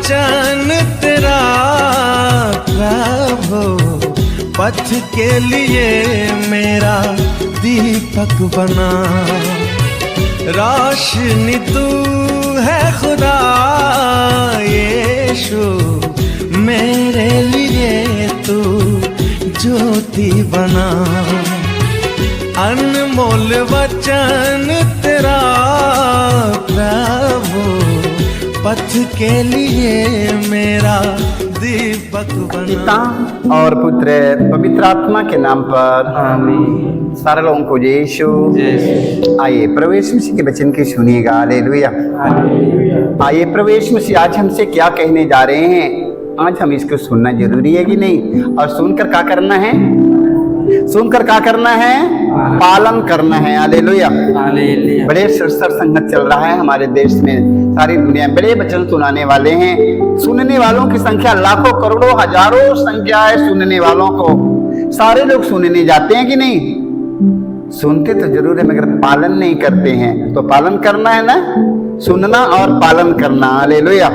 वचन तेरा प्रभु पथ के लिए मेरा दीपक बना। रोशनी तू है खुदा यीशु, मेरे लिए तू ज्योति बना। अनमोल वचन तेरा प्रभु पथ के लिए मेरा दीपक बना। पिता और पुत्र पवित्र आत्मा के नाम पर आमीन। सारे लोगों को यीशु। आइए प्रभु यीशु मसीह के वचन की सुनिएगा। हालेलुया। आइए प्रभु यीशु मसीह आज हमसे क्या कहने जा रहे हैं। आज हम इसको सुनना जरूरी है कि नहीं, और सुनकर क्या करना है, सुनकर क्या करना है, पालन करना है। हालेलुया। बड़े संगत चल रहा है हमारे देश में, सारी दुनिया में बड़े वचन सुनाने वाले हैं। सुनने वालों की संख्या लाखों करोड़ों हजारों संख्या है सुनने वालों को। सारे लोग सुनने जाते हैं कि नहीं, सुनते तो जरूर है मगर पालन नहीं करते हैं। तो पालन करना है ना, सुनना और पालन करना। हालेलुया।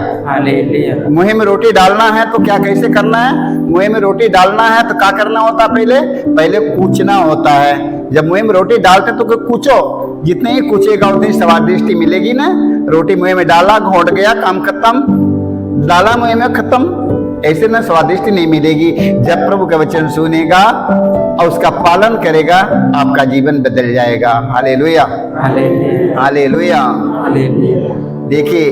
मुंह में रोटी डालना है तो क्या कैसे करना है, मुंह में रोटी डालना है तो क्या करना होता है, पहले कूचना होता है। जब मुंह में रोटी डालते तो कूचो, जितने ही कूचेगा उतनी स्वादिष्टि मिलेगी ना। रोटी मुंह में डाला, घोट गया, काम खत्म, डाला मुंह में खत्म, ऐसे ना स्वादिष्ट नहीं मिलेगी। जब प्रभु का वचन सुनेगा और उसका पालन करेगा आपका जीवन बदल जाएगा। Hallelujah, hallelujah. देखिए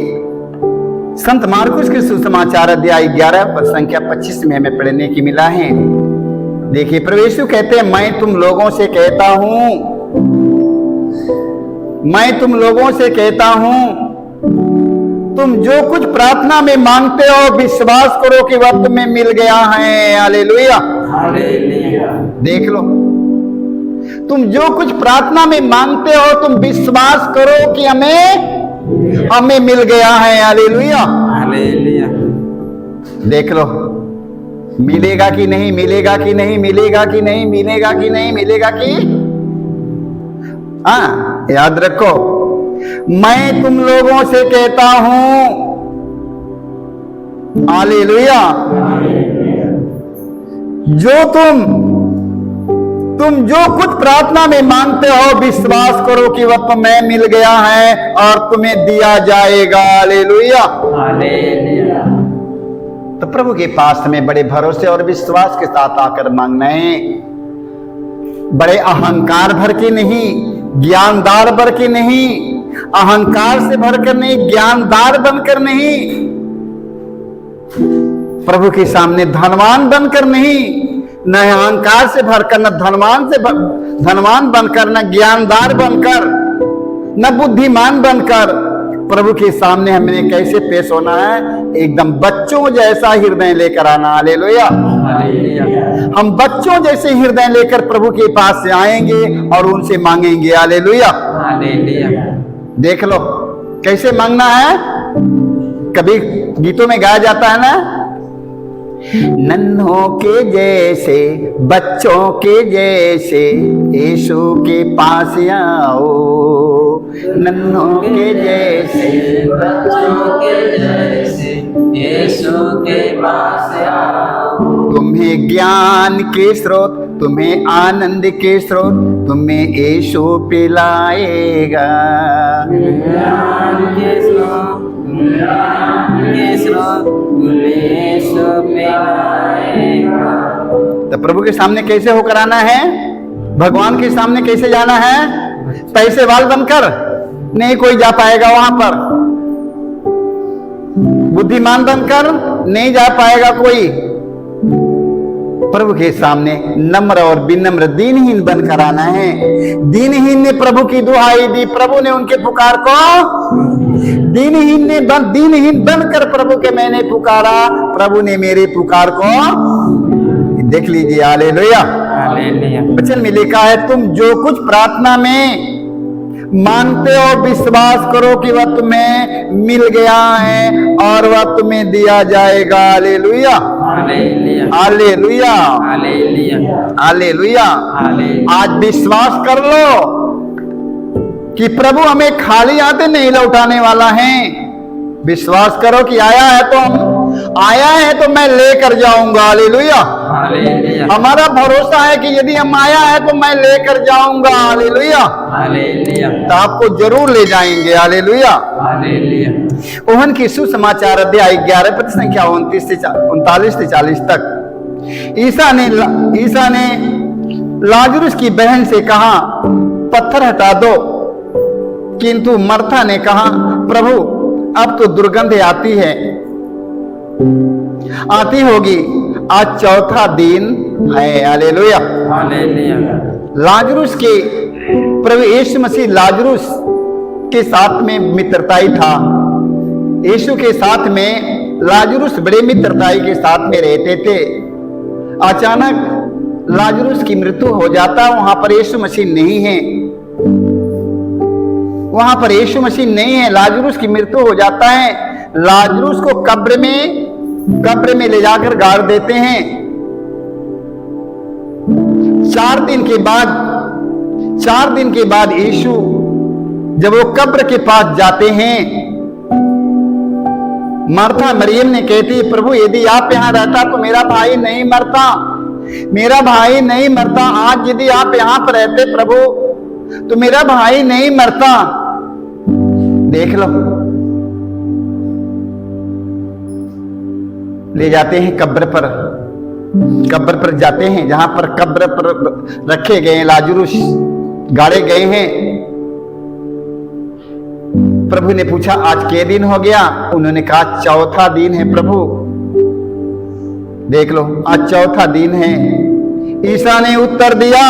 संत मार्कुस के सुसमाचार अध्याय 11 पर संख्या 25 में हमें पढ़ने की मिला है। देखिए प्रभु यीशु कहते हैं, मैं तुम लोगों से कहता हूं, मैं तुम लोगों से कहता हूं, तुम जो कुछ प्रार्थना में मांगते हो विश्वास करो कि वह तुम्हें मिल गया है। हालेलुया। देख लो, तुम जो कुछ प्रार्थना में मांगते हो तुम विश्वास करो कि हमें मिल गया है। हालेलुया। देख लो, मिलेगा कि नहीं, मिलेगा कि नहीं, मिलेगा कि नहीं, मिलेगा कि नहीं, मिलेगा कि, हाँ याद रखो, मैं तुम लोगों से कहता हूं, हालेलुया, जो तुम जो कुछ प्रार्थना में मांगते हो विश्वास करो कि वह तुम्हें मिल गया है और तुम्हें दिया जाएगा। हालेलुया। तो प्रभु के पास हमें बड़े भरोसे और विश्वास के साथ आकर मांगना है। बड़े अहंकार भर के नहीं, ज्ञानदार भर के नहीं, अहंकार से भरकर नहीं, ज्ञानदार बनकर नहीं, प्रभु के सामने धनवान बनकर नहीं, न अहंकार से भरकर, न धनवान बनकर, न ज्ञानदार बनकर, न बुद्धिमान बनकर प्रभु के सामने हमने कैसे पेश होना है, एकदम बच्चों जैसा हृदय लेकर आना। हालेलुया। हम बच्चों जैसे हृदय लेकर प्रभु के पास से आएंगे और उनसे मांगेंगे। हालेलुया। देख लो कैसे मांगना है, कभी गीतों में गाया जाता है ना, नन्हों के जैसे बच्चों के जैसे यीशु के पास आओ, नन्हों के जैसे बच्चों के जैसे यीशु के पास आओ। तुम्हें ज्ञान के स्रोत, तुम्हें आनंद के स्रोत, तुम्हें यीशु पिलाएगा। ज्ञान के स्रोत, तो प्रभु के सामने कैसे होकर आना है, भगवान के सामने कैसे जाना है, पैसे वाल बनकर नहीं कोई जा पाएगा वहां पर, बुद्धिमान बनकर नहीं जा पाएगा कोई। प्रभु के सामने नम्र और विनम्र दीनहीन बनकर आना है। दीनहीन ने प्रभु की दुहाई दी, प्रभु ने उनके पुकार को, दीनहीन बनकर प्रभु के मैंने पुकारा, प्रभु ने मेरे पुकार को देख लीजिए। हालेलुया। वचन में लिखा है, तुम जो कुछ प्रार्थना में मांगते हो विश्वास करो कि वह तुम्हें मिल गया है और वह तुम्हें दिया जाएगा। Hallelujah, hallelujah, hallelujah. आज विश्वास कर लो कि प्रभु हमें खाली हाथ नहीं लौटाने वाला है। विश्वास करो कि आया है तो हम आया है तो मैं लेकर जाऊंगा। हालेलुया। हालेलुया। हमारा भरोसा है कि यदि हम आया है तो मैं लेकर जाऊंगा। हालेलुया। हालेलुया। तो आपको जरूर ले जाएंगे। हालेलुया। हालेलुया। ओहन की सुसमाचार अध्याय 11 पद संख्या 39 से 40 तक ईसा ने लाजरुस की बहन से कहा, पत्थर हटा दो। किंतु मर्था ने कहा, प्रभु अब तो दुर्गंध आती होगी, आज चौथा दिन है। हालेलुया। हालेलुया। लाजरुस के प्रभु यीशु मसीह लाजरुस के साथ में मित्रताई था। यीशु के साथ में लाजरुस बड़े मित्रताई के साथ में रहते थे। अचानक लाजरुस की मृत्यु हो जाता, वहां पर यीशु मसीह नहीं है। वहां पर यीशु मसीह नहीं है, लाजरुस की मृत्यु हो जाता है। लाजरुस को कब्र में ले जाकर गाड़ देते हैं। 4 दिन के बाद यीशु जब वो कब्र के पास जाते हैं, मार्था मरियम ने कहती, प्रभु यदि आप यहां रहता तो मेरा भाई नहीं मरता। आज यदि आप यहां पर रहते प्रभु तो मेरा भाई नहीं मरता। देख लो, ले जाते हैं कब्र पर जाते हैं, जहां पर कब्र पर रखे गए लाजरुस, गाड़े गए हैं। प्रभु ने पूछा, आज के दिन हो गया? उन्होंने कहा, चौथा दिन है प्रभु। देख लो, आज चौथा दिन है। ईसा ने उत्तर दिया,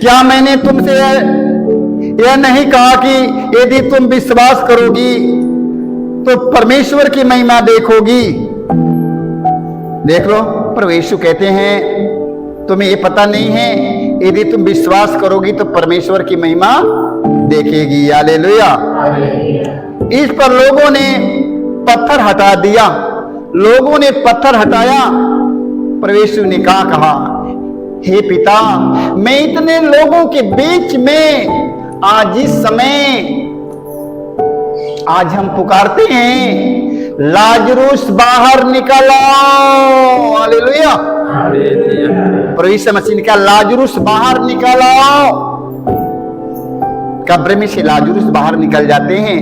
क्या मैंने तुमसे यह नहीं कहा कि यदि तुम विश्वास करोगी तो परमेश्वर की महिमा देखोगी? देख लो, प्रभु यीशु कहते हैं, तुम्हें ये पता नहीं है, यदि तुम विश्वास करोगी तो परमेश्वर की महिमा देखेगी। हालेलुया। इस पर लोगों ने पत्थर हटा दिया। लोगों ने पत्थर हटाया। प्रभु यीशु ने कहा, हे पिता, मैं इतने लोगों के बीच में आज इस समय आज हम पुकारते हैं, लाजरुस बाहर निकल आओ। हालेलुया। प्रभु यीशु मसीह ने कहा, लाजरुस बाहर निकल आओ। कब्र में से लाजरुस बाहर निकल जाते हैं।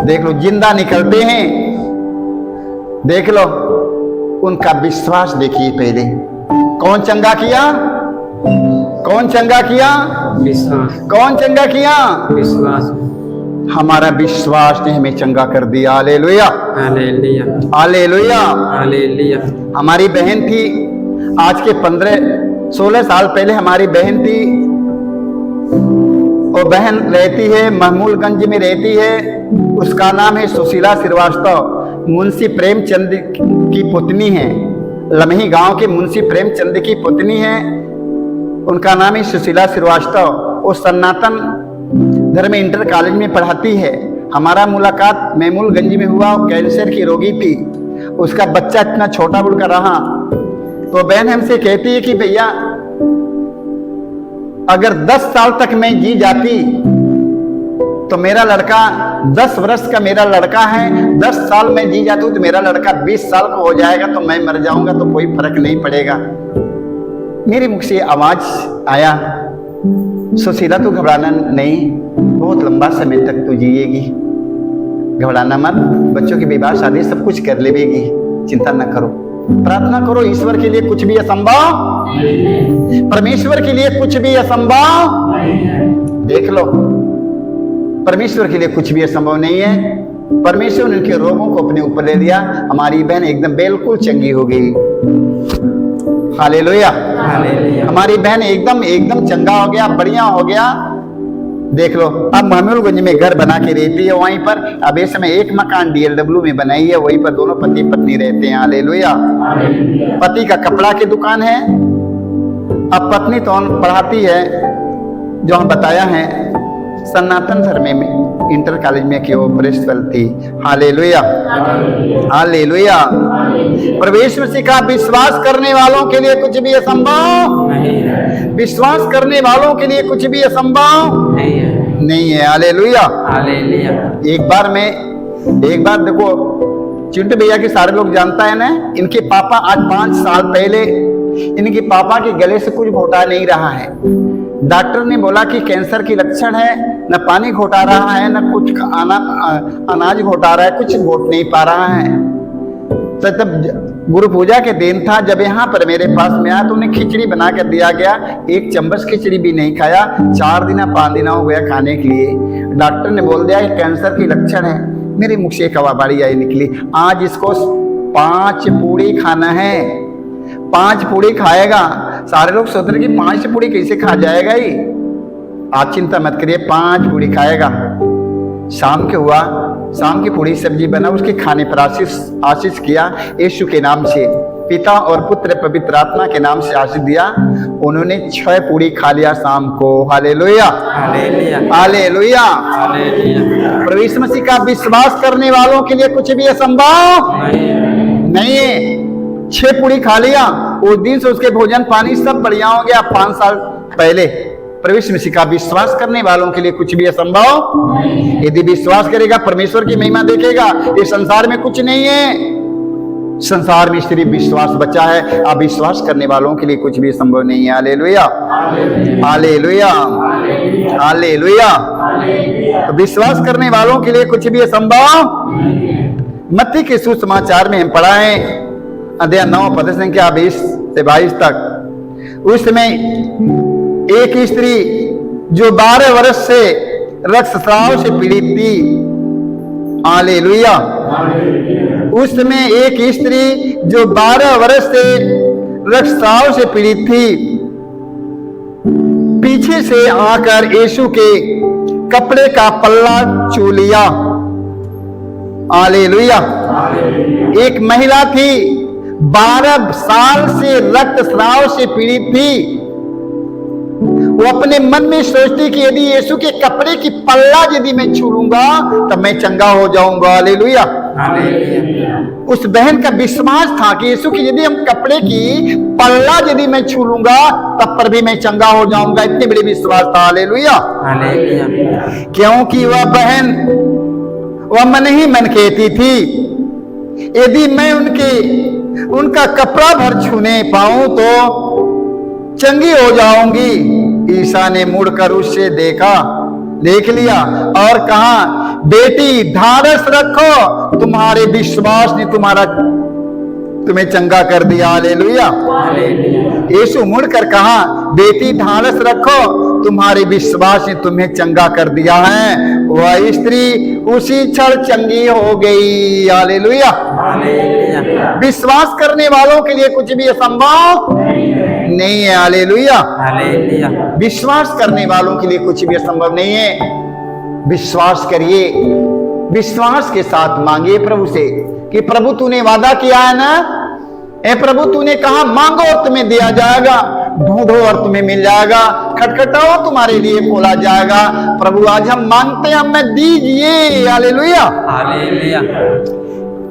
देख लो, जिंदा निकलते हैं। देख लो, उनका विश्वास देखिए। पहले कौन चंगा किया? विश्वास। कौन चंगा किया? विश्वास। हमारा विश्वास ने हमें चंगा कर दिया। हालेलुया। हालेलुया। हालेलुया। हालेलुया। हमारी बहन थी, आज के 15-16 साल पहले हमारी बहन थी। वो बहन रहती है महमूलगंज में रहती है। उसका नाम है सुशीला श्रीवास्तव। मुंशी प्रेमचंद की पुतनी है। लम्ही गांव के मुंशी प्रेमचंद की पुतनी है। उनका नाम है सुशीला श्रीवास्तव। वो सनातन धर्म इंटर कॉलेज में पढ़ाती है। हमारा मुलाकात महमूलगंज में हुआ। कैंसर की रोगी थी। उसका बच्चा इतना छोटा बुढ़ कर रहा। तो बहन हमसे कहती है कि भैया, अगर 10 साल तक मैं जी जाती तो मेरा लड़का 10 वर्ष का मेरा लड़का है, 10 साल में जी जाती हूँ तो मेरा लड़का 20 साल का हो जाएगा, तो मैं मर जाऊंगा तो कोई फर्क नहीं पड़ेगा। मेरे मुख से आवाज आया, सुशीला तू घबराना नहीं, बहुत लंबा समय तक तू जिएगी, घबराना मत, बच्चों की विवाह शादी सब कुछ कर लेगी, चिंता न करो, प्रार्थना करो। ईश्वर के लिए कुछ भी असंभव, परमेश्वर के लिए कुछ भी असंभव। देख लो, परमेश्वर के लिए कुछ भी असंभव नहीं है। परमेश्वर ने उनके रोगों को अपने ऊपर ले लिया। हमारी बहन एकदम बिल्कुल चंगी हो गई। हालेलुया। हमारी बहन एकदम चंगा हो गया, बढ़िया हो गया। देख लो, अब महमूलगंज में घर बना के रहती है वहीं पर। अब इस समय एक मकान DLW में बनाई है, वहीं पर दोनों पति पत्नी रहते हैं। हालेलुया। पति का कपड़ा की दुकान है। अब पत्नी तो पढ़ाती है, जो हम बताया है, सनातन धर्म में इंटर कॉलेज में की वो प्रिंसिपल थी। हालेलुया। हालेलुया। प्रवेश में सिखा, विश्वास करने वालों के लिए कुछ भी असंभव, विश्वास करने वालों के लिए कुछ भी असंभव नहीं है। हालेलुया। हालेलुया। एक बार देखो, चिंटू भैया के सारे लोग जानता है ना, इनके पापा आज 5 साल पहले इनके पापा के गले से कुछ घोटा नहीं रहा है। डॉक्टर ने बोला कि कैंसर की लक्षण है, न पानी घोटा रहा है, न कुछ अनाज घोटा रहा है, कुछ घोट नहीं पा रहा है। तो तब गुरु पूजा के दिन था, जब यहाँ पर मेरे पास में आया तो उन्हें खिचड़ी बना कर दिया गया। 1 चम्मच खिचड़ी भी नहीं खाया, 4 दिन 5 दिन हो गया खाने के लिए। डॉक्टर ने बोल दिया कि कैंसर की लक्षण है। मेरे मुख से एक हवाबाड़ी आई निकली, आज इसको 5 पूड़ी खाना है, 5 पूड़ी खाएगा। सारे लोग सोच रहे कि 5 पूड़ी कैसे खा जाएगा ही। आप चिंता मत करिए, 5 पूड़ी खाएगा। शाम के हुआ, शाम की पूड़ी सब्जी बना, उसके खाने पर आशीष किया यीशु के नाम से, पिता और पुत्र पवित्र आत्मा के नाम से आशीष दिया। उन्होंने 6 पूड़ी खा लिया शाम को। Hallelujah, hallelujah, hallelujah. हालेलुया। प्रभु यीशु मसीह का विश्वास करने वालों के लिए कुछ भी असंभव नहीं है। 6 पूड़ी खा लिया, उस दिन से उसके भोजन पानी सब बढ़िया हो गया। 5 साल पहले प्रभु यीशु मसीह का विश्वास करने वालों के लिए कुछ भी असंभव। यदि विश्वास करेगा परमेश्वर की महिमा देखेगा। ये संसार में कुछ नहीं है, संसार में सिर्फ विश्वास बचा है। अब विश्वास करने वालों के लिए कुछ भी संभव नहीं है। Hallelujah, hallelujah, hallelujah. तो विश्वास करने वालों के लिए कुछ भी असंभव। मत्ती के सुसमाचार में हम पढ़ा है, अध्याय 9 पद संख्या 20 से 22 तक। उस समय एक स्त्री जो 12 वर्ष से रक्तस्राव से पीड़ित थी। हालेलुया। उस समय एक स्त्री जो 12 वर्ष से रक्तस्राव से पीड़ित थी, पीछे से आकर यीशु के कपड़े का पल्ला छू लिया। हालेलुया। एक महिला थी, 12 साल से रक्तस्राव से पीड़ित थी। वो अपने मन में सोचती कि यदि यीशु के कपड़े की पल्ला यदि मैं छू लूंगा तब मैं चंगा हो जाऊंगा। हालेलुया। उस बहन का विश्वास था कि यीशु की यदि हम कपड़े की पल्ला यदि मैं छू लूंगा तब पर भी मैं चंगा हो जाऊंगा। इतने बड़े विश्वास था। हालेलुया। क्योंकि वह बहन वह मन ही मन कहती थी, यदि मैं उनका कपड़ा भर छूने पाऊं तो चंगी हो जाऊंगी। ईसा ने मुड़कर उससे देख लिया और कहा, बेटी धारस रखो, तुम्हारे विश्वास ने तुम्हें चंगा कर दिया। हालेलुया। यीशु मुड़कर कहा, बेटी धारस रखो, तुम्हारे विश्वास ने तुम्हें चंगा कर दिया है। वह स्त्री उसी क्षण चंगी हो गई। हालेलुया। विश्वास करने वालों के लिए कुछ भी असंभव नहीं है। हालेलुया। विश्वास करने वालों के लिए कुछ भी असंभव नहीं है। विश्वास करिए, विश्वास के साथ मांगिए प्रभु से कि प्रभु तूने वादा किया है ना, ए प्रभु तूने कहा मांगो और तुम्हें दिया जाएगा, ढूंढो और तुम्हें मिल जाएगा, खटखटाओ तुम्हारे लिए खोला जाएगा। प्रभु आज हम मांगते हैं, हमें दीजिए। Hallelujah, hallelujah.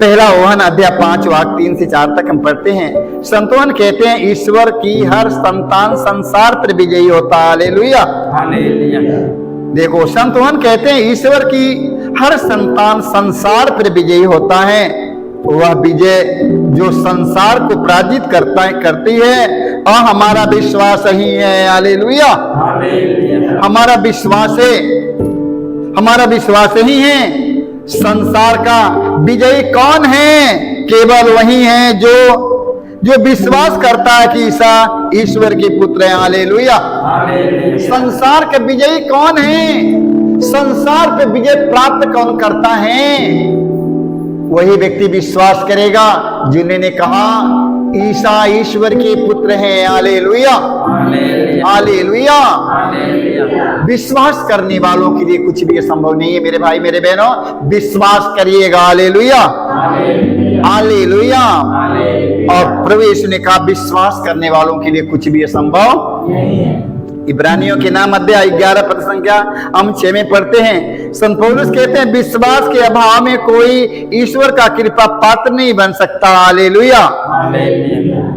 पहला यूहन्ना अध्याय 5 वाक्य 3 से 4 तक हम पढ़ते हैं। संतोन कहते हैं, ईश्वर की हर संतान संसार पर विजयी होता है। Hallelujah, hallelujah. देखो, संतोन कहते हैं ईश्वर की हर संतान संसार पर विजयी होता है। वह विजय जो संसार को पराजित करती है, और हमारा विश्वास ही है। हालेलुया, हमारा विश्वास ही है। संसार का विजयी कौन है? केवल वही है जो विश्वास करता है कि ईसा ईश्वर के पुत्र हैं। हालेलुया। संसार का विजयी कौन है? संसार पे विजय प्राप्त कौन करता है? वही व्यक्ति विश्वास करेगा जिन्होंने कहा ईसा ईश्वर के पुत्र हैं। Hallelujah, hallelujah. विश्वास करने वालों के लिए कुछ भी असंभव नहीं है। मेरे भाई मेरे बहनों, विश्वास करिएगा। Hallelujah, hallelujah. और प्रभु यीशु ने कहा विश्वास करने वालों के लिए कुछ भी असंभव नहीं है। इब्रानियों के नाम अध्याय 11 पद संख्या हम 6 में पढ़ते हैं। संत पौलुस कहते हैं, विश्वास के अभाव में कोई ईश्वर का कृपा पात्र नहीं बन सकता। हालेलुया।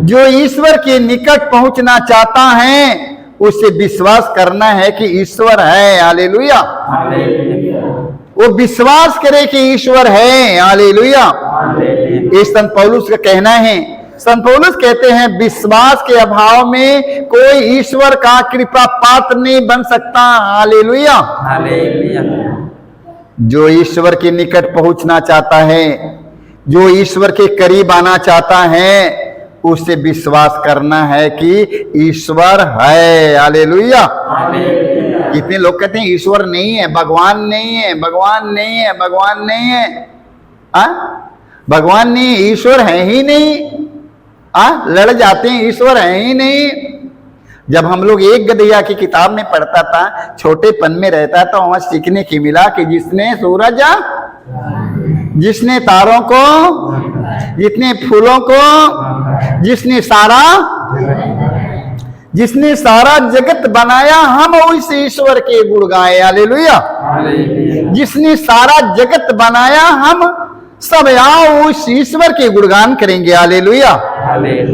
जो ईश्वर के निकट पहुंचना चाहता है उसे विश्वास करना है कि ईश्वर है। हालेलुया। वो विश्वास करे कि ईश्वर है। हालेलुया। ये संत पौलुस का कहना है। संत पौलुस कहते हैं विश्वास के अभाव में कोई ईश्वर का कृपा पात्र नहीं बन सकता। हालेलुया। हालेलुया। जो ईश्वर के निकट पहुंचना चाहता है, जो ईश्वर के करीब आना चाहता है, उसे विश्वास करना है कि ईश्वर है। हालेलुया। कितने लोग कहते हैं ईश्वर नहीं है, भगवान नहीं है, भगवान नहीं है, भगवान नहीं है। भगवान नहीं है, ईश्वर है ही नहीं। लड़ जाते हैं, ईश्वर है ही नहीं। जब हम लोग एक गधैया की किताब में पढ़ता था, छोटेपन में रहता तो वहां सीखने की मिला कि जिसने सूरज, जिसने तारों को, जितने फूलों को, जिसने सारा जगत बनाया, हम उस ईश्वर के गुण गाए। हालेलुया। जिसने सारा जगत बनाया, हम सब आओ उस ईश्वर के गुणगान करेंगे। हालेलुया।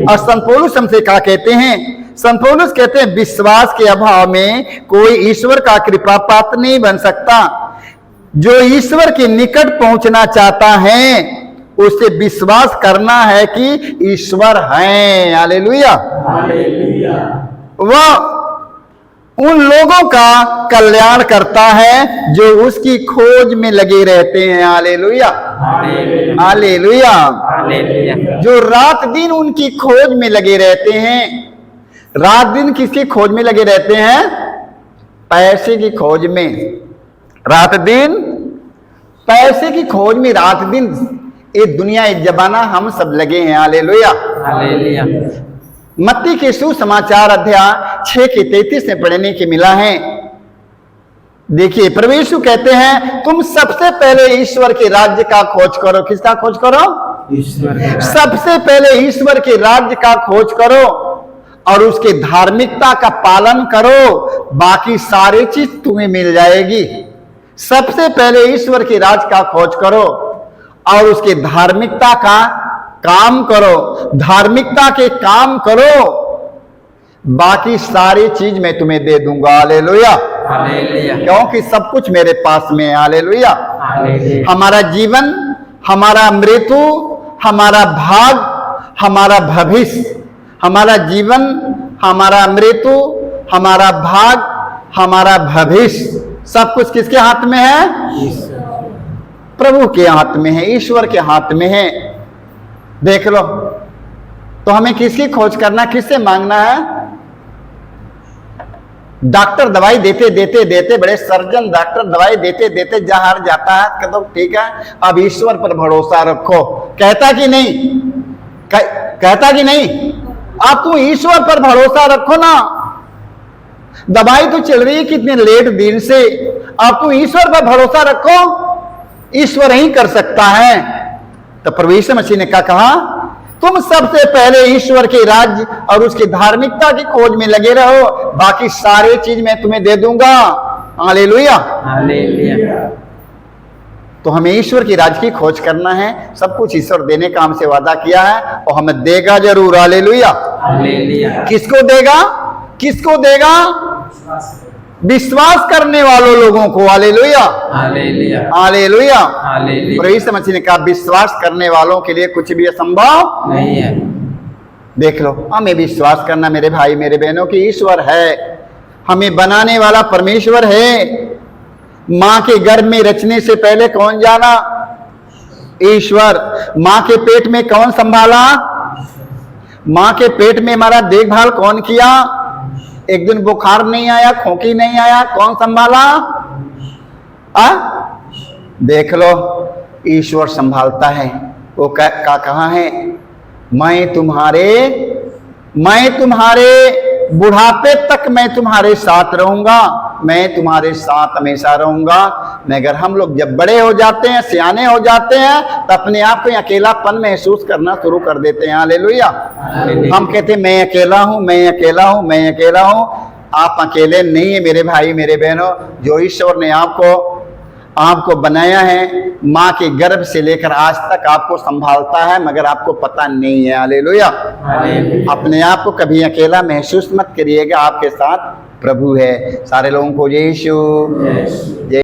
और संत पौलुस हमसे क्या कहते हैं? संत पौलुस कहते हैं विश्वास के अभाव में कोई ईश्वर का कृपा पात्र नहीं बन सकता। जो ईश्वर के निकट पहुंचना चाहता है, उसे विश्वास करना है कि ईश्वर है। हालेलुया। वह उन लोगों का कल्याण करता है जो उसकी खोज में लगे रहते हैं। हालेलुया। हालेलुया। जो रात दिन उनकी खोज में लगे रहते हैं। रात दिन किसकी खोज में लगे रहते हैं? पैसे की खोज में। रात दिन पैसे की खोज में, रात दिन ये दुनिया, ये जमाना हम सब लगे हैं। हालेलुया। हालेलुया। मत्ती के सुसमाचार अध्याय 6 के 33 में पढ़ने के मिला है। देखिए, प्रभु यीशु कहते हैं तुम सबसे पहले ईश्वर के राज्य का खोज करो। किसका खोज करो? ईश्वर। सबसे पहले ईश्वर के राज्य का खोज करो और उसके धार्मिकता का पालन करो, बाकी सारी चीज तुम्हें मिल जाएगी। सबसे पहले ईश्वर के राज्य का खोज करो और उसके धार्मिकता का काम करो, धार्मिकता के काम करो, बाकी सारी चीज मैं तुम्हें दे दूंगा। हालेलुया। क्योंकि सब कुछ मेरे पास में है। हालेलुया। हमारा जीवन, हमारा मृत्यु, हमारा भाग, हमारा भविष्य, हमारा जीवन, हमारा मृत्यु, हमारा भाग, हमारा भविष्य, सब कुछ किसके हाथ में है? प्रभु के हाथ में है, ईश्वर के हाथ में है। देख लो, तो हमें किसकी खोज करना, किससे मांगना है? डॉक्टर दवाई देते देते देते, बड़े सर्जन डॉक्टर दवाई देते देते जहां जाता है, कहता ठीक है अब ईश्वर पर भरोसा रखो। कहता कि नहीं? कहता कि नहीं? आप तुम ईश्वर पर भरोसा रखो ना। दवाई तो चल रही है कितने लेट दिन से, आप तुम ईश्वर पर भरोसा रखो, ईश्वर ही कर सकता है। तो प्रभु यीशु मसीह ने क्या कहा? तुम सबसे पहले ईश्वर के राज्य और उसकी धार्मिकता की खोज में लगे रहो, बाकी सारी चीज मैं तुम्हें दे दूंगा। हालेलुया। हालेलुया। तो हमें ईश्वर की राज्य की खोज करना है। सब कुछ ईश्वर देने का हमसे वादा किया है और हमें देगा जरूर। हालेलुया। हालेलुया। किसको देगा? किसको देगा? विश्वास करने वालों लोगों को। हालेलुया। हालेलुया। हालेलुया। प्रभु यीशु मसीह ने कहा विश्वास करने वालों के लिए कुछ भी असंभव नहीं है। देख लो, हमें विश्वास करना मेरे भाई मेरे बहनों की ईश्वर है, हमें बनाने वाला परमेश्वर है। मां के गर्भ में रचने से पहले कौन जाना? ईश्वर। मां के पेट में कौन संभाला? मां के पेट में हमारा देखभाल कौन किया? एक दिन बुखार नहीं आया, खोंकी नहीं आया, कौन संभाला? देख लो, ईश्वर संभालता है। वो कहा है, मैं तुम्हारे बुढ़ापे तक मैं तुम्हारे साथ रहूंगा, मैं तुम्हारे साथ हमेशा रहूंगा। मगर हम लोग जब बड़े हो जाते हैं, सियाने हो जाते हैं, तो अपने आप को अकेलापन महसूस करना शुरू कर देते हैं। हालेलुया। हम कहते हैं मैं अकेला हूं, मैं अकेला हूं, मैं अकेला हूं। आप अकेले नहीं है मेरे भाई मेरे बहनों। जो ईश्वर ने आपको बनाया है, माँ के गर्भ से लेकर आज तक आपको संभालता है, मगर आपको पता नहीं है। हालेलुया। अपने आप को कभी अकेला महसूस मत करिएगा, आपके साथ प्रभु है। सारे लोगों को यीशु